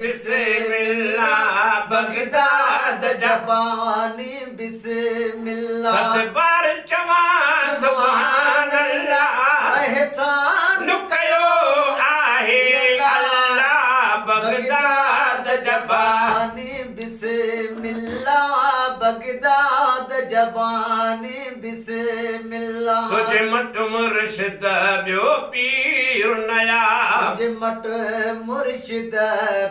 बिस्मिल्लाह Baghdad जबानी बिस्मिल्लाह सत बार चवा सुभान अल्लाह एहसान कयो आहे अल्लाह बगदाद जबानी बिस्मिल्लाह बगदाद जबानी बिस्मिल्लाह तुझे मट मुर्शिद बियो पीर नया तुझे मट मुर्शिद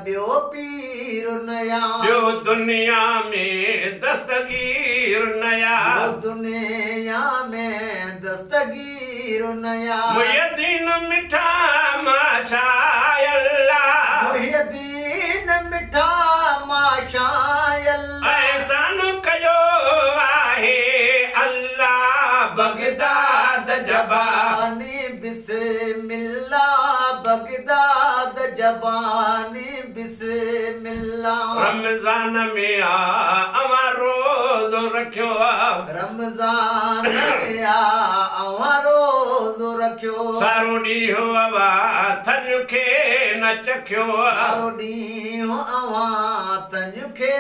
बियो पीर नया बियो दुनिया में दस्तगीर नया बियो दुनिया में दस्तगीर नया मुयदीन मिठा माशाअल्लाह अल्लाह मुयदीन मिठा माशाअल्लाह अल्लाह एहसान कयो आहे अल्लाह बगदाद जबानी बिस्मिल्लाह बगदाद जबानी बिस्मिल्लाह रमजान में अवा रोज़ो रखियो रमजान में अवा रोज़ो रखियो सारो ॾींहुं अवा थन खे न चखियो सारो ॾींहुं अवा थन खे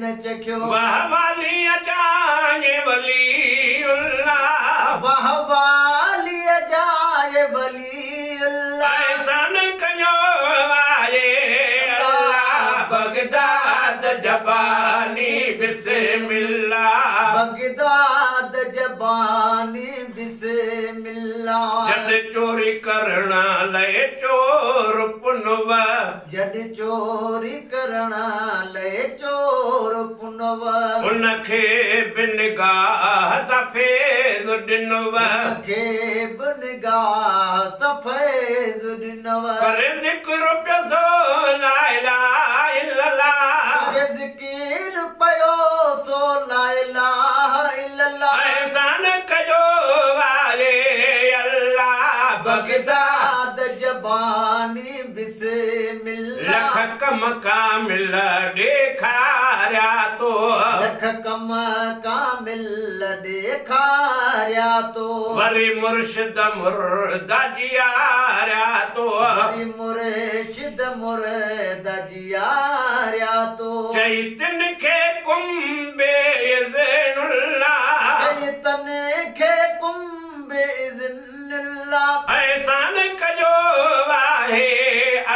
न चखियो वाह वाली अजाए वलीउल्लाह वाह वाली अजाए वलीउल्लाह एहसान कयो आहे अल्लाह बगदाद जबानी बिस्मिल्लाह बगदाद जबानी बिस्मिल्लाह जद चोरी करण लए चोर पुनव जद चोरी करण लए चोर पुनव उनखे बिनगाह सफेद ॾिनव उनखे बिनगाह सफेद ॾिनव करे ज़िक्र पियो ला इलाहा इल्लल्लाह करे ज़िक्र पियो सो ला इलाहा इल्लल्लाह एहसान कयो वाले अल्लाह बगदाद जबानी बिस्मिल्लाह लख कम कामिल ॾेखारिया तो लख कम कामिल ॾेखारिया तो वरी मुर्शिद मुर्दा जियारिया तो वरी मुर्शिद मुर्दा जियारिया तो चैतन खे कुंबे इज़्नुल्लाह चैतन खे कुंबे इज़्नुल्लाह एहसान कयो आहे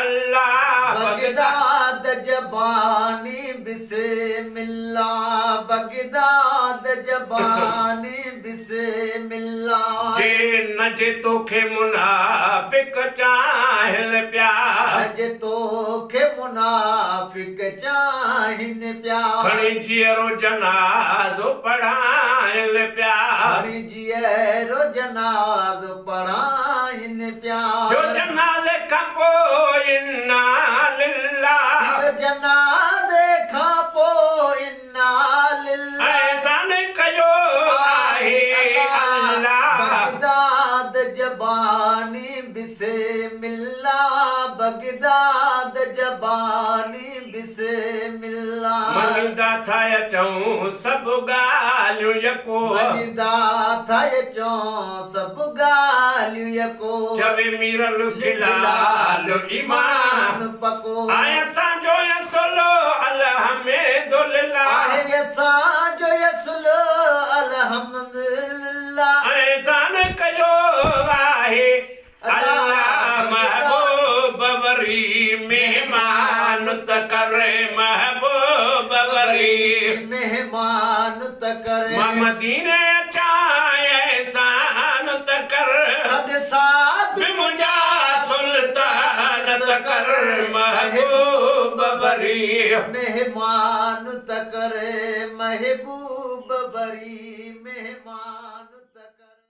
अल्लाह बगदाद जबानी बिस्मिल्लाह बगदाद जबानी बिस्मिल्लाह जे न जे तोखे मुनाफिक चाहिन प्या न जे तोखे मुनाफिक चाहिन प्या खणी जीअरो जनाज़ो पढ़ाइन प्या खणी जीअरो जनाज़ो पढ़ाइन प्या जो जनाज़े खां पोइ इन्ना लिल्लाह जनाज़े खां पोइ इन्ना लिल्लाह एहसान कयो आहे अल्लाह बगदाद जबानी बिस्मिल्लाह बगदाद जबानी बिस्मिल्लाह मनिदा थाय चऊं सभु ॻाल्हियूं यको मनिदा थाय चऊं सभु ॻाल्हियूं यको चवे मीरल खिलाल ईमान पको आए असांजो यसलो अल्हम्दुलिल्लाह आए असांजो यसलो अल्हम्दुलिल्लाह एहसान कयो आहे अल्लाह महबूब वरी मेहमान त करे महबूब वरी मेहमान त करे मदीने अचाए एहसान त कर सदसा भी मुझा सुल्तान त कर महबूब वरी मेहमान त करे महबूब वरी